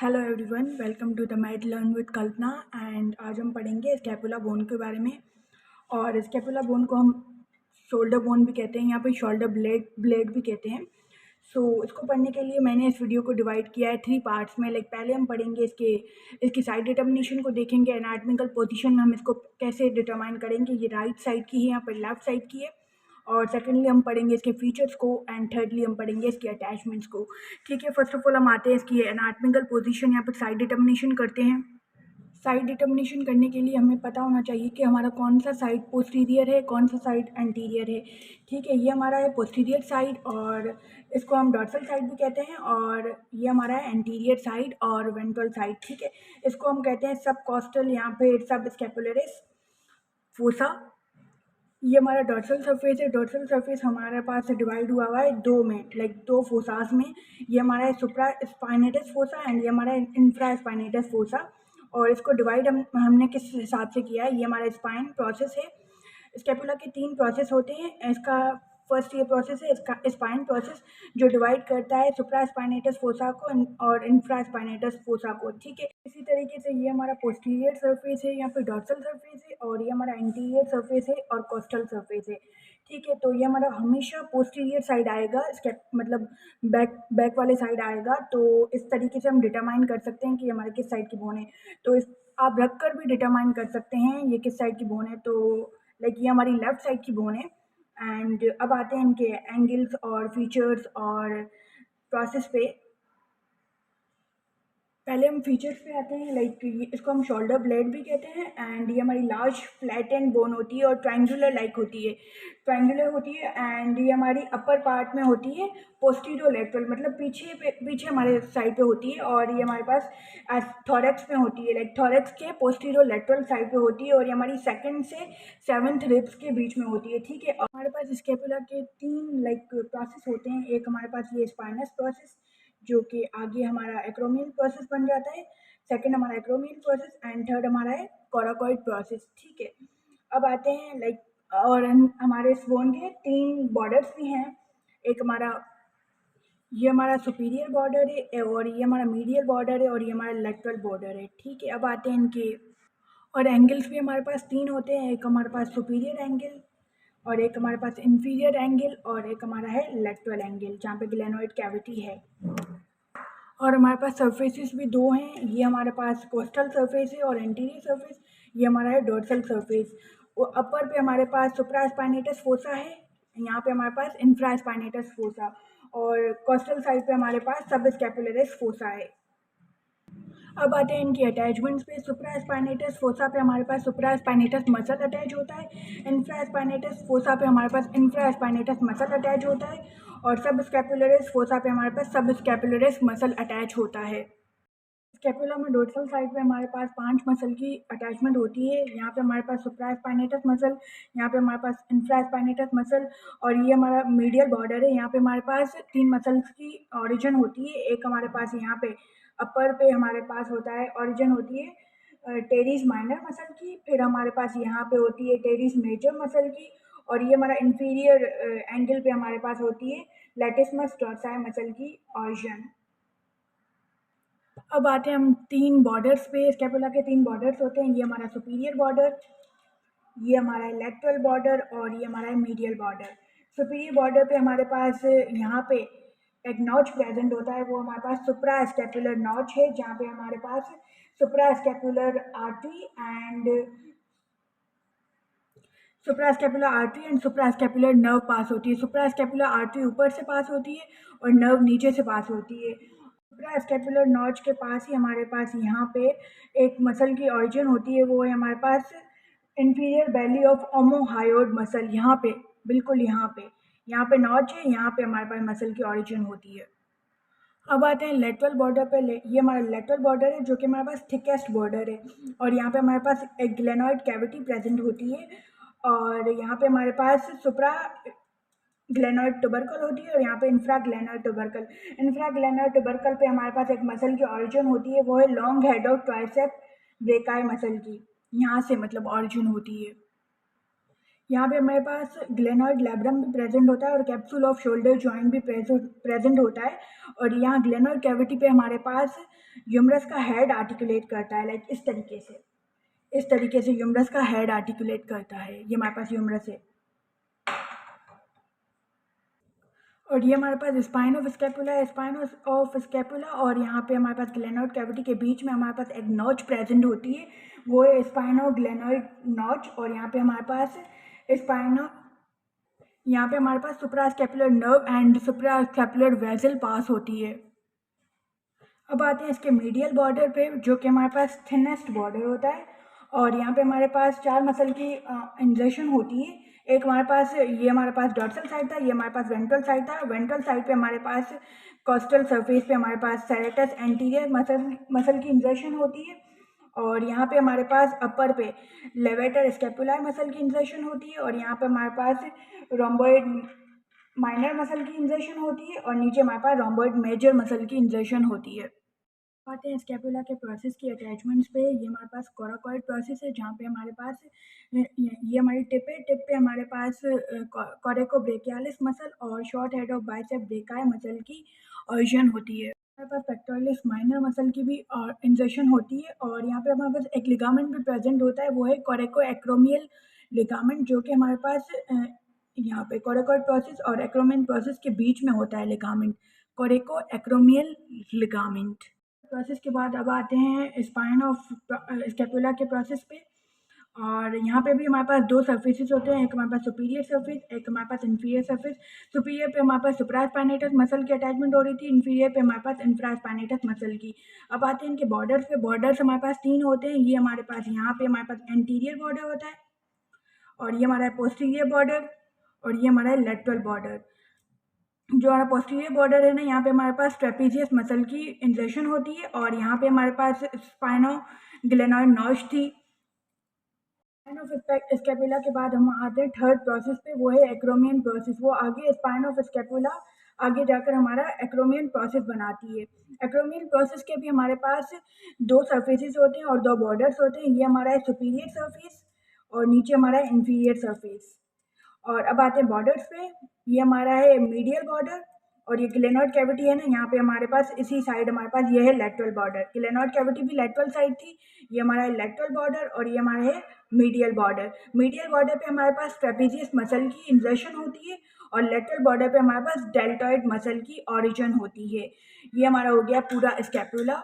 Hello everyone, welcome to the mad learn with Kalpana. And आज हम पढ़ेंगे स्कैपुला बोन के बारे में। और स्कैपुला बोन को हम शोल्डर बोन भी कहते हैं, यहाँ पे शोल्डर ब्लेड भी कहते हैं। इसको पढ़ने के लिए मैंने इस वीडियो को डिवाइड किया है 3 पार्ट्स में। पहले हम पढ़ेंगे इसकी साइड डिटर्मिनेशन को देखेंगे, एनाटॉमिकल पोजीशन में हम इसको कैसे डिटरमाइन करेंगे, ये राइट साइड की है, यहाँ पर लेफ्ट साइड की है। और सेकेंडली हम पढ़ेंगे इसके फीचर्स को, एंड थर्डली हम पढ़ेंगे इसके अटैचमेंट्स को। ठीक है, फर्स्ट ऑफ ऑल हम आते हैं इसकी एनाटॉमिकल पोजीशन, यहाँ पर साइड डिटर्मिनेशन करते हैं। साइड डिटर्मिनेशन करने के लिए हमें पता होना चाहिए कि हमारा कौन सा साइड पोस्टीरियर है, कौन सा साइड एंटीरियर है। ठीक है, ये हमारा है पोस्टीरियर साइड, और इसको हम डॉर्सल साइड भी कहते हैं। और ये हमारा है एंटीरियर साइड और वेंट्रल साइड। ठीक है, इसको हम कहते हैं सब कॉस्टल, यहाँ पे सब स्कैपुलरिस फोसा। ये हमारा डॉर्सल सरफेस है। डॉर्सल सरफेस हमारे पास डिवाइड हुआ है दो में, दो फोसास में। ये हमारा है सुप्रा स्पाइनेटस फोसा एंड ये हमारा इंफ्रा स्पाइनेटस फोसा। और इसको डिवाइड हमने किस हिसाब से किया है, ये हमारा स्पाइन प्रोसेस है। स्कैपुला के 3 प्रोसेस होते हैं। इसका फर्स्ट ये प्रोसेस है इसका स्पाइन प्रोसेस, जो डिवाइड करता है सुप्रा स्पाइनेटस फोसा को और इंफ्रा स्पाइनेटस फोसा को। ठीक है, इसी तरीके से ये हमारा पोस्टीरियर सरफेस है, यहाँ पे डॉर्सल सरफेस है, और ये हमारा एंटीरियर सरफेस है और कोस्टल सरफेस है। ठीक है, तो ये हमारा हमेशा पोस्टीरियर साइड आएगा, मतलब बैक वाले साइड आएगा। तो इस तरीके से हम डिटरमाइन कर सकते हैं कि हमारे किस साइड की बोन है। तो इस आप रख कर भी डिटरमाइन कर सकते हैं ये किस साइड की बोन है। तो ये हमारी लेफ्ट साइड की बोन है। एंड अब आते हैं इनके एंगल्स और फीचर्स और प्रोसेस पे। पहले हम फीचर्स पे आते हैं। इसको हम शोल्डर ब्लेड भी कहते हैं। एंड ये हमारी लार्ज फ्लैट एंड बोन होती है और ट्रायंगुलर होती है, एंड ये हमारी अपर पार्ट में होती है, पोस्टीरियोलेटरल, मतलब पीछे हमारे साइड पे होती है। और ये हमारे पास थोरैक्स में होती है, थोरैक्स के पोस्टीरियोलेटरल साइड पे होती है। और ये हमारी सेकंड से 7th रिब्स के बीच में होती है। ठीक है, और हमारे पास स्कैपुला के 3 प्रोसेस होते हैं। एक हमारे पास ये स्पाइनस प्रोसेस, जो कि आगे हमारा एक्रोमियल प्रोसेस बन जाता है। सेकंड हमारा एक्रोमियल प्रोसेस एंड थर्ड हमारा है कोराकोइड प्रोसेस। ठीक है, अब आते हैं और हमारे इस बोन के 3 बॉर्डर्स भी हैं। एक ये हमारा सुपीरियर बॉर्डर है, और ये हमारा मीडियल बॉर्डर है, और ये हमारा लेटरल बॉर्डर है। ठीक है, अब आते हैं इनके और एंगल्स भी हमारे पास 3 होते हैं। एक हमारे पास सुपीरियर एंगल, और एक हमारे पास इंफीरियर एंगल, और एक हमारा है लेटरल एंगल, जहाँ पे ग्लेनोइड कैविटी है। और हमारे पास सरफेसेस भी 2 हैं। ये हमारे पास कोस्टल सरफेस है और एंटीरियर सरफेस, ये हमारा है डोर्सल सरफेस। और अपर पे हमारे पास सुप्रा स्पाइनेटस फोसा है, यहाँ पे हमारे पास इंफ्रा स्पाइनेटस फोसा, और कोस्टल साइड पे हमारे पास सब स्कैपुलरिस फोसा है। अब आते हैं इनकी अटैचमेंट्स पे। सुप्रा स्पाइनेटस फोसा पे हमारे पास सुप्रा स्पाइनेटस मसल अटैच होता है। इंफ्रा स्पाइनेटस फोसा पे हमारे पास इंफ्रा स्पाइनेटस मसल अटैच होता है। और सब स्कैपुलरिस फोसा पे हमारे पास सब स्कैपुलरिस मसल अटैच होता है। स्कैपुला में डोर्सल साइड पे हमारे पास 5 मसल की अटैचमेंट होती है। यहाँ पे हमारे पास सुप्रा स्पाइनेटस मसल, यहाँ पे हमारे पास इंफ्रा स्पाइनेटस मसल, और ये हमारा मीडियल बॉर्डर है। यहाँ पे हमारे पास 3 मसल्स की ओरिजिन होती है। एक हमारे पास यहाँ पे अपर पे हमारे पास होता है, ओरिजिन होती है टेरिस माइनर मसल की। फिर हमारे पास यहाँ पे होती है टेरिस मेजर मसल की, और ये हमारा इंफीरियर एंगल पे हमारे पास होती है लैटिसमस डॉर्साई मसल की ओरिजिन। अब आते हैं हम 3 बॉर्डर्स पे। स्कैपुला के 3 बॉर्डर्स होते हैं। ये हमारा सुपीरियर बॉर्डर, ये हमारा लेटरल बॉर्डर, और ये हमारा मीडियल बॉर्डर। सुपीरियर बॉर्डर पे हमारे पास यहाँ पे एक नॉच प्रेजेंट होता है, वो हमारे पास सुप्रा स्कैपुलर नॉच है, जहाँ पे हमारे पास suprascapular artery and suprascapular nerve पास होती है। सुप्रा स्कैपुलर आर्टरी ऊपर से पास होती है और नर्व नीचे से पास होती है। सुप्रा स्कैपुलर नॉच के पास ही हमारे पास यहाँ पे एक मसल की ओरिजिन होती है, वो है हमारे पास inferior belly of omohyoid muscle. यहाँ पे बिल्कुल यहाँ पे नॉच है, यहाँ पे हमारे पास मसल की ओरिजिन होती है। अब आते हैं लेटरल बॉर्डर पे। ये हमारा लेटरल बॉर्डर है, जो कि हमारे पास थिकेस्ट बॉर्डर है, और यहाँ पे हमारे पास एक ग्लेनोइड कैविटी प्रेजेंट होती है। और यहाँ पे हमारे पास सुप्रा ग्लेनोइड ट्यूबरकल होती है, और यहाँ पे इंफ्रा ग्लेनोइड ट्यूबरकल पे हमारे पास एक मसल की ओरिजिन होती है, वो है long head of tricep brachii muscle की। यहाँ से मतलब ओरिजिन होती है। यहाँ पे हमारे पास ग्लेनॉइड लैब्रम भी प्रेजेंट होता है और कैप्सूल ऑफ शोल्डर जॉइंट भी प्रेजेंट होता है। और यहाँ ग्लेनॉइड कैविटी पे हमारे पास ह्यूमरस का हेड आर्टिकुलेट करता है, लाइक इस तरीके से ह्यूमरस का हेड आर्टिकुलेट करता है। ये हमारे पास ह्यूमरस है। और ये हमारे पास स्पाइन ऑफ स्कैपुला है, स्पाइन ऑफ स्कैपुला, और यहाँ पे हमारे पास ग्लेनॉइड कैविटी के बीच में हमारे पास एक नॉच प्रेजेंट होती है, वो है स्पाइनो ग्लेनॉइड नॉच। और यहाँ पे हमारे पास स्पाइनो यहाँ पे हमारे पास suprascapular nerve and suprascapular vessel पास होती है। अब आते हैं इसके मीडियल बॉर्डर पे, जो कि हमारे पास थिनेस्ट बॉर्डर होता है। और यहाँ पे हमारे पास 4 मसल की इंजर्शन होती है। एक हमारे पास ये हमारे पास डॉर्सल साइड था, ये हमारे पास वेंट्रल साइड था। वेंट्रल साइड पे हमारे पास कॉस्टल सरफेस पे हमारे पास सेरेटस एंटीरियर मसल की इंजर्शन होती है। और यहाँ पे हमारे पास अपर पे लेवेटर स्कैपुलर मसल की इंजर्शन होती है। और यहाँ पे हमारे पास रोम्बोइड माइनर मसल की इंजर्शन होती है। और नीचे हमारे पास रोम्बोइड मेजर मसल की इंजर्शन होती है। आते हैं स्कैपुला के प्रोसेस की अटैचमेंट्स पे। ये हमारे पास कोराकॉइड प्रोसेस है, जहाँ पे हमारे पास ये हमारी टिप है। टिप पे हमारे पास कोरेकोब्रेकियालिस मसल और short head of bicep brachii muscle की ऑर्जन होती है। हमारे पास पेक्टोरलिस माइनर मसल की भी इंजर्शन होती है। और यहाँ पे हमारे पास एक लिगामेंट भी प्रेजेंट होता है, वो है कोरेको एक्रोमियल लिगामेंट, जो कि हमारे पास यहाँ पे कोराकॉइड प्रोसेस और एक्रोमियन प्रोसेस के बीच में होता है लिगामेंट, कोरेको एक्रोमियल लिगामेंट। प्रोसेस के बाद अब आते हैं स्पाइन ऑफ स्कैपुला के प्रोसेस पे। और यहाँ पे भी हमारे पास 2 सर्फेसिस होते हैं, एक हमारे पास सुपीरियर सर्फेस, एक हमारे पास इन्फीरियर सर्फेस। सुपीरियर पे हमारे पास सुप्रास्पाइनेटस मसल की अटैचमेंट हो रही थी, इन्फीरियर पे हमारे पास इंफ्रास्पाइनेटस मसल की। अब आते हैं इनके बॉर्डर्स पे। बॉर्डर्स हमारे पास 3 होते हैं। ये हमारे पास यहाँ पे हमारे पास एंटीरियर बॉर्डर होता है, और ये हमारा है पोस्टीरियर बॉर्डर, और ये हमारा है लेटरल बॉर्डर। जो हमारा पोस्टीरियर बॉर्डर है ना, यहाँ पे हमारे पास ट्रेपीजियस मसल की इंजर्शन होती है। और यहाँ पे हमारे पास स्पाइनो ग्लेनॉइड नॉच थी। स्पाइन ऑफ स्कैपुला के बाद हम आते हैं थर्ड प्रोसेस पे, वो है एक्रोमियन प्रोसेस। वो आगे स्पाइन ऑफ स्कैपुला आगे जाकर हमारा एक्रोमियन प्रोसेस बनाती है। एक्रोमियन प्रोसेस के भी हमारे पास 2 सर्फेसिस होते हैं और 2 बॉर्डर्स होते हैं। ये हमारा है सुपीरियर सरफेस, और नीचे हमारा है इन्फीरियर सरफेस। और अब आते हैं बॉर्डर्स पे। ये हमारा है मीडियल बॉर्डर, और ये ग्लेनॉइड कैविटी है ना, यहाँ पे हमारे पास इसी साइड हमारे पास ये है लेटरल बॉर्डर। ग्लेनॉइड कैविटी भी लेटरल साइड थी। ये हमारा है लेटरल बॉर्डर, और ये हमारा है मीडियल बॉर्डर। मीडियल बॉर्डर पे हमारे पास ट्रेपीजियस मसल की इंजर्शन होती है, और लेटरल बॉर्डर पे हमारे पास डेल्टॉइड मसल की ऑरिजिन होती है। ये हमारा हो गया पूरा स्कैपुला।